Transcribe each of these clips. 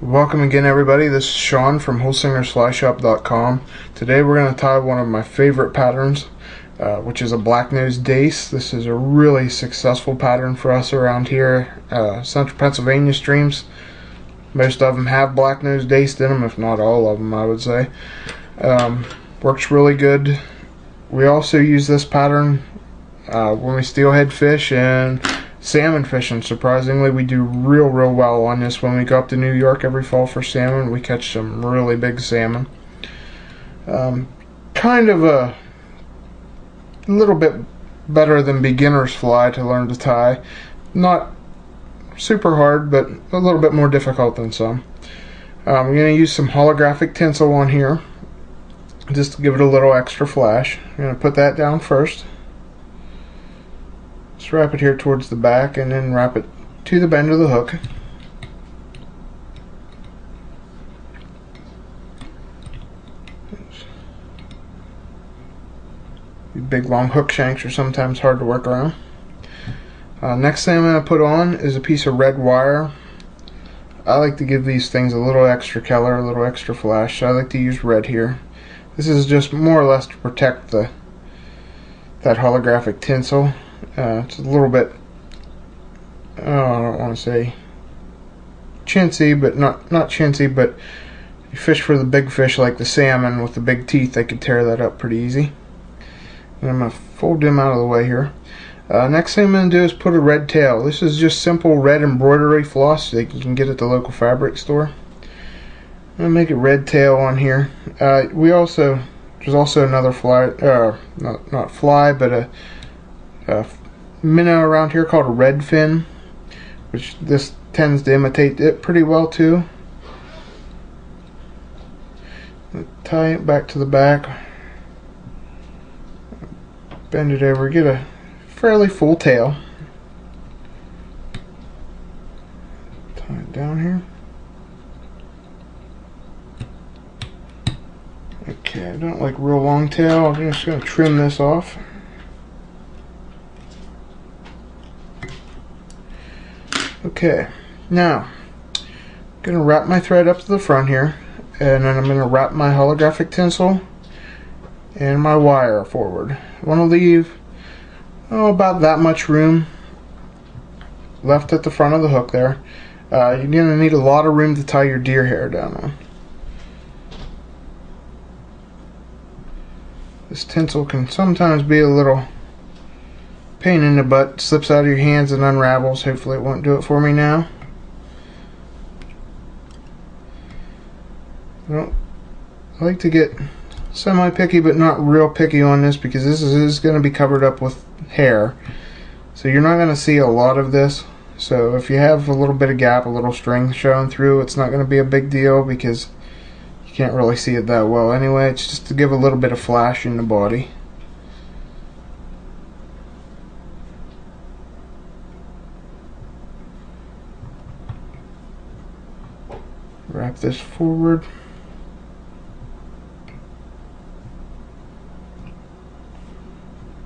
Welcome again, everybody. This is Sean from HolsingerSlyShop.com. Today we're going to tie one of my favorite patterns, which is a black-nosed dace. This is a really successful pattern for us around here, central Pennsylvania streams. Most of them have black-nosed dace in them, if not all of them, I would say. Works really good. We also use this pattern when we steelhead fish and salmon fishing. Surprisingly, we do real well on this. When we go up to New York every fall for salmon, we catch some really big salmon. Kind of a little bit better than beginner's fly to learn to tie. Not super hard, but a little bit more difficult than some. We're going to use some holographic tinsel on here just to give it a little extra flash. I'm going to put that down first. Just wrap it here towards the back and then wrap it to the bend of the hook. These big long hook shanks are sometimes hard to work around. Next thing I'm going to put on is a piece of red wire. I like to give these things a little extra color, a little extra flash, so I like to use red here. This is just more or less to protect that holographic tinsel. It's a little bit, I don't want to say chintzy, but not chintzy, but you fish for the big fish like the salmon with the big teeth, they could tear that up pretty easy. And I'm going to fold them out of the way here. Next thing I'm going to do is put a red tail. This is just simple red embroidery floss that you can get at the local fabric store. I'm going to make a red tail on here. There's also another fly, not fly, but a minnow around here called a red fin, which this tends to imitate it pretty well too. Tie it back to the back, bend it over, get a fairly full tail. Tie it down here. Okay, I don't like real long tail. I'm just going to trim this off. Okay, now I'm going to wrap my thread up to the front here, and then I'm going to wrap my holographic tinsel and my wire forward. I want to leave about that much room left at the front of the hook there. You're going to need a lot of room to tie your deer hair down on. This tinsel can sometimes be a little pain in the butt, slips out of your hands and unravels. Hopefully it won't do it for me now. Well, I like to get semi-picky but not real picky on this because this is going to be covered up with hair. So you're not going to see a lot of this. So if you have a little bit of gap, a little string showing through, it's not going to be a big deal because you can't really see it that well anyway. It's just to give a little bit of flash in the body. Wrap this forward.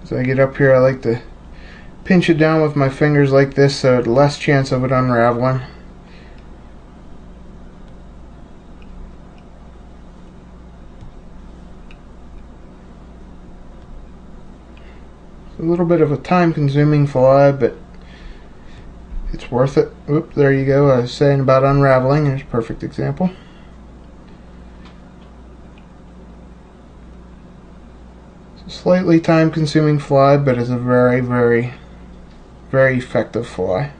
As I get up here, I like to pinch it down with my fingers like this so it's less chance of it unraveling. It's a little bit of a time-consuming fly, but it's worth it. Oop, there you go. I was saying about unraveling. Here's a perfect example. It's a slightly time-consuming fly, but it's a very effective fly.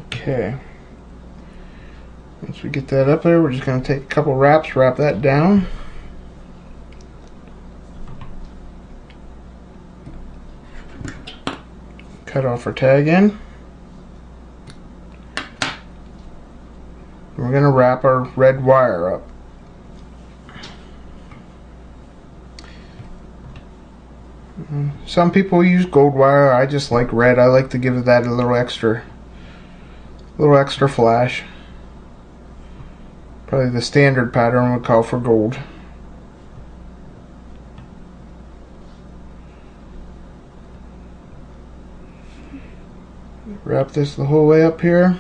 Okay. Once we get that up there, we're just going to take a couple wraps, wrap that down. Cut off our tag end. We're going to wrap our red wire up. Some people use gold wire. I just like red. I like to give that a little extra flash. Probably the standard pattern would call for gold. Wrap this the whole way up here.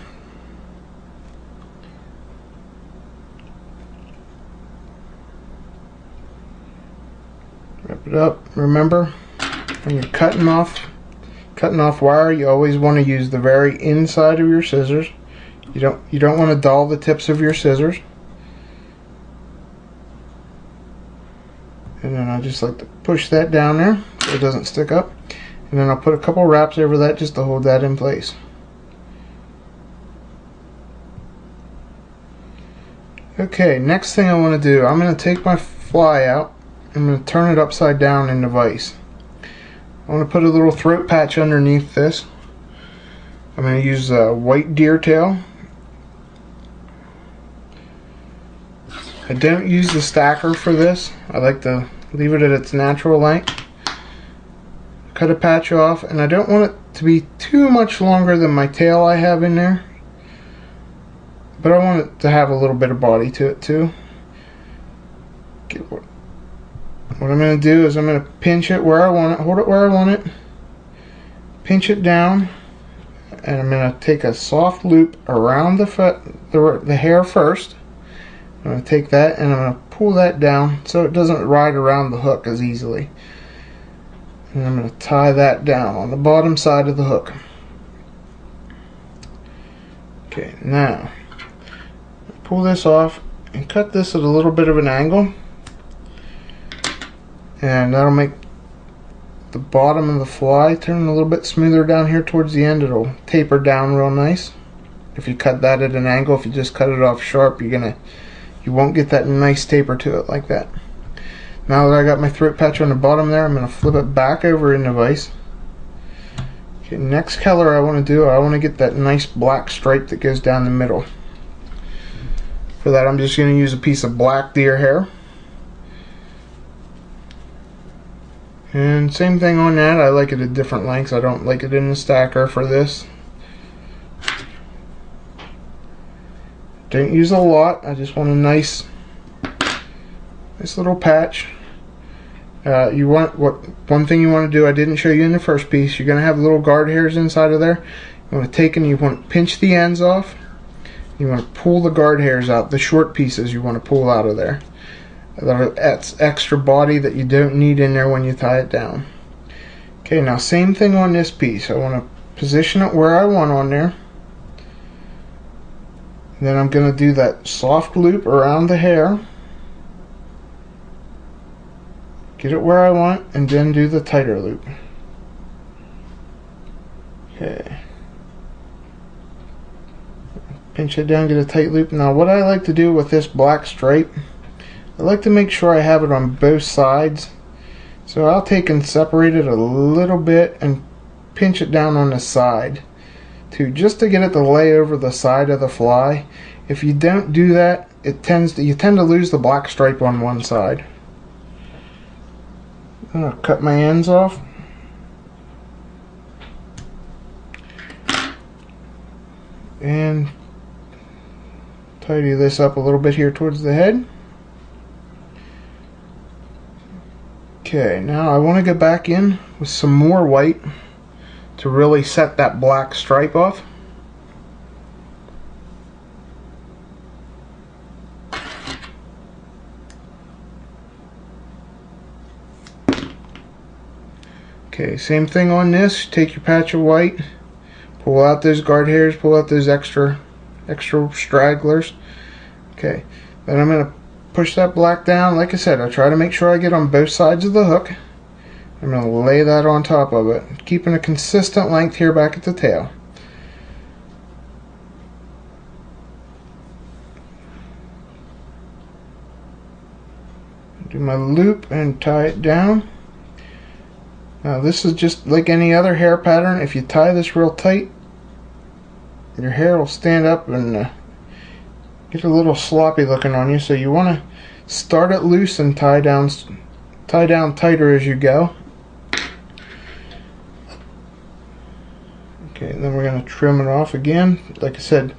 Wrap it up. Remember, when you're cutting off wire, you always want to use the very inside of your scissors. You don't want to dull the tips of your scissors. And then I just like to push that down there so it doesn't stick up. And then I'll put a couple wraps over that just to hold that in place. Okay, next thing I want to do, I'm going to take my fly out. I'm going to turn it upside down in the vise. I want to put a little throat patch underneath this. I'm going to use a white deer tail. I don't use the stacker for this. I like to leave it at its natural length. Cut a patch off, and I don't want it to be too much longer than my tail I have in there. But I want it to have a little bit of body to it too. What I'm going to do is I'm going to pinch it where I want it, hold it where I want it, pinch it down, and I'm going to take a soft loop around the hair first. I'm going to take that and I'm going to pull that down so it doesn't ride around the hook as easily. And I'm going to tie that down on the bottom side of the hook. Okay, now pull this off and cut this at a little bit of an angle. And that'll make the bottom of the fly turn a little bit smoother down here towards the end. It'll taper down real nice. If you cut that at an angle, if you just cut it off sharp, you won't get that nice taper to it like that. Now that I got my throat patch on the bottom there, I'm going to flip it back over in the vise. Okay, next color I want to do, I want to get that nice black stripe that goes down the middle. For that, I'm just going to use a piece of black deer hair. And same thing on that, I like it at different lengths. I don't like it in the stacker for this. Don't use a lot, I just want a nice little patch. One thing you want to do, I didn't show you in the first piece, you're going to have little guard hairs inside of there. You want to take and you want to pinch the ends off. You want to pull the guard hairs out, the short pieces you want to pull out of there. That's extra body that you don't need in there when you tie it down. Okay, now same thing on this piece. I want to position it where I want on there. Then I'm going to do that soft loop around the hair. Get it where I want and then do the tighter loop. Okay. Pinch it down, get a tight loop. Now what I like to do with this black stripe, I like to make sure I have it on both sides. So I'll take and separate it a little bit and pinch it down on the side too, just to get it to lay over the side of the fly. If you don't do that, you tend to lose the black stripe on one side. I'm going to cut my ends off. And tidy this up a little bit here towards the head. Okay, now I want to go back in with some more white to really set that black stripe off. Okay, same thing on this. Take your patch of white, pull out those guard hairs, pull out those extra stragglers. Okay, then I'm going to push that black down. Like I said, I try to make sure I get on both sides of the hook. I'm going to lay that on top of it, keeping a consistent length here back at the tail. Do my loop and tie it down. Now this is just like any other hair pattern. If you tie this real tight, your hair will stand up and get a little sloppy looking on you. So you want to start it loose and tie down tighter as you go. Okay, then we're going to trim it off again. Like I said,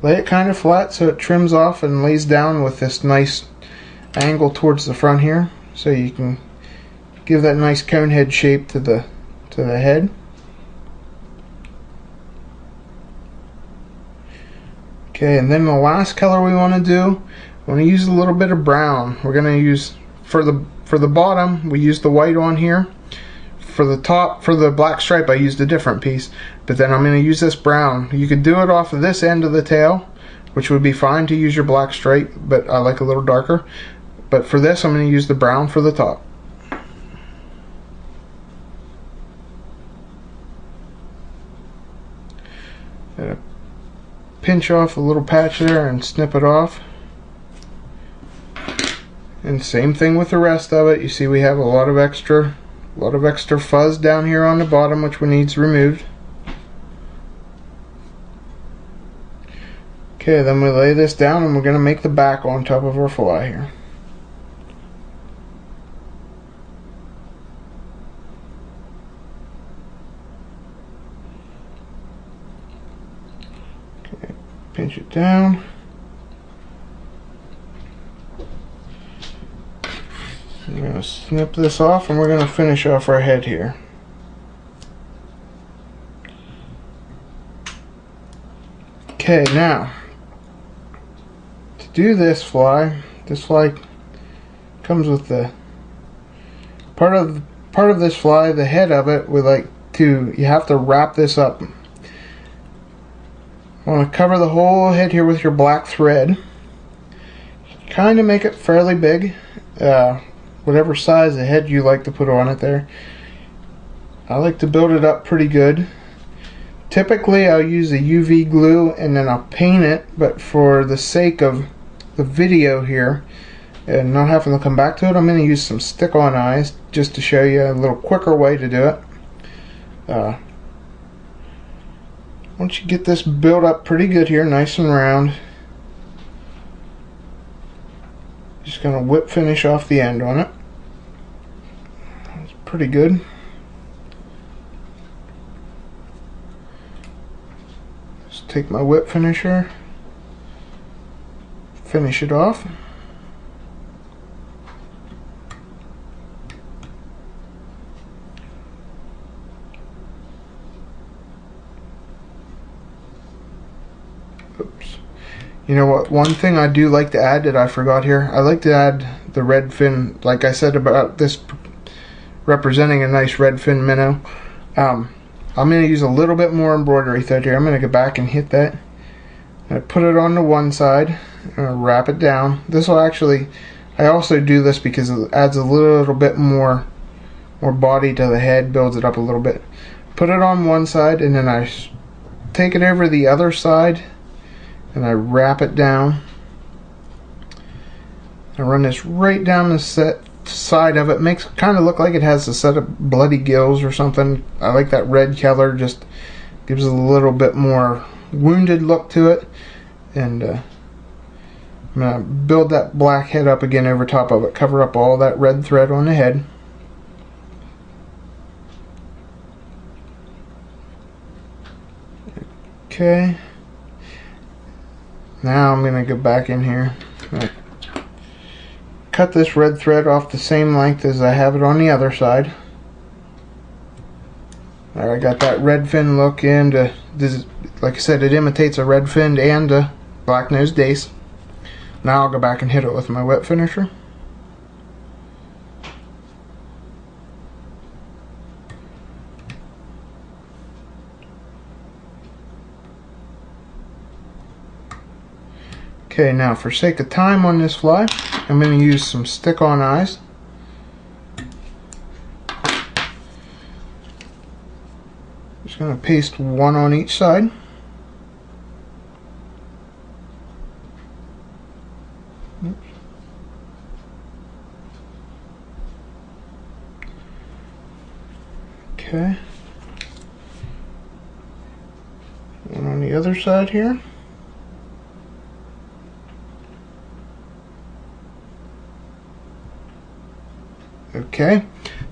lay it kind of flat so it trims off and lays down with this nice angle towards the front here, so you can give that nice cone head shape to the head. Okay, and then the last color we want to do, we want to use a little bit of brown. We're going to use, for the bottom, we use the white on here. For the top, for the black stripe, I used a different piece. But then I'm going to use this brown. You could do it off of this end of the tail, which would be fine to use your black stripe, but I like a little darker. But for this, I'm going to use the brown for the top. Pinch off a little patch there and snip it off. And same thing with the rest of it. You see we have a lot of extra fuzz down here on the bottom, which needs removed. Okay, then we lay this down and we're going to make the back on top of our fly here. Okay, pinch it down. I'm going to snip this off and we're going to finish off our head here. Okay, now to do this fly comes with the part of this fly, the head of it. You have to wrap this up. I want to cover the whole head here with your black thread. Kind of make it fairly big. Whatever size of head you like to put on it there. I like to build it up pretty good. Typically I'll use a UV glue and then I'll paint it, but for the sake of the video here and not having to come back to it, I'm going to use some stick-on eyes just to show you a little quicker way to do it. Once you get this built up pretty good here, nice and round, just going to whip finish off the end on it. It's pretty good. Just take my whip finisher, finish it off. Oops. You know what, one thing I do like to add that I forgot here, I like to add the red fin, like I said about this representing a nice red fin minnow. I'm going to use a little bit more embroidery thread here. I'm going to go back and hit that. I put it on the one side, wrap it down. This will actually, I also do this because it adds a little bit more body to the head, builds it up a little bit. Put it on one side and then I take it over the other side and I wrap it down. I run this right down the side of it. Makes it kind of look like it has a set of bloody gills or something. I like that red color, just gives it a little bit more wounded look to it. And I'm going to build that black head up again over top of it, cover up all that red thread on the head. Okay, now I'm going to go back in here, cut this red thread off the same length as I have it on the other side. There, I got that red fin look in. This, like I said, it imitates a red fin and a black-nosed dace. Now I'll go back and hit it with my wet finisher. Okay, now for sake of time on this fly, I'm going to use some stick-on eyes. Just going to paste one on each side. Okay. One on the other side here. Okay,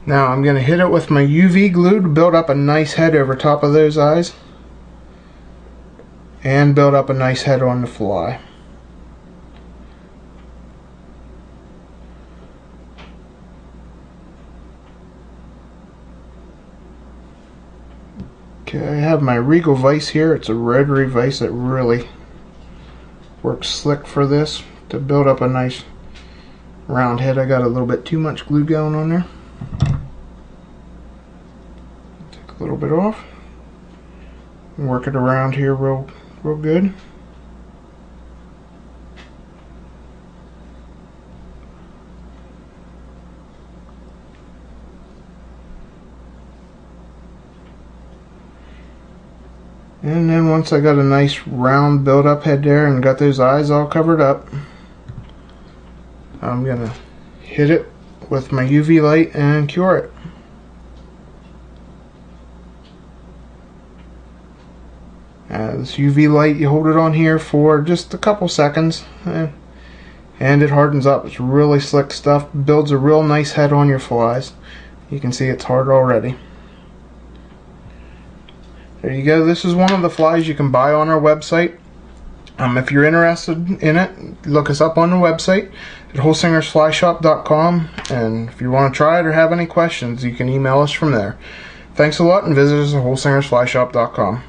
now I'm going to hit it with my UV glue to build up a nice head over top of those eyes and build up a nice head on the fly. Okay, I have my Regal vise here. It's a rotary vise that really works slick for this to build up a nice round head. I got a little bit too much glue going on there. Take a little bit off. Work it around here real good. And then once I got a nice round build up head there and got those eyes all covered up, I'm gonna hit it with my UV light and cure it. This UV light, you hold it on here for just a couple seconds and it hardens up. It's really slick stuff, builds a real nice head on your flies. You can see it's hard already. There you go. This is one of the flies you can buy on our website. If you're interested in it, look us up on the website at holsingersflyshop.com, and if you want to try it or have any questions, you can email us from there. Thanks a lot, and visit us at holsingersflyshop.com.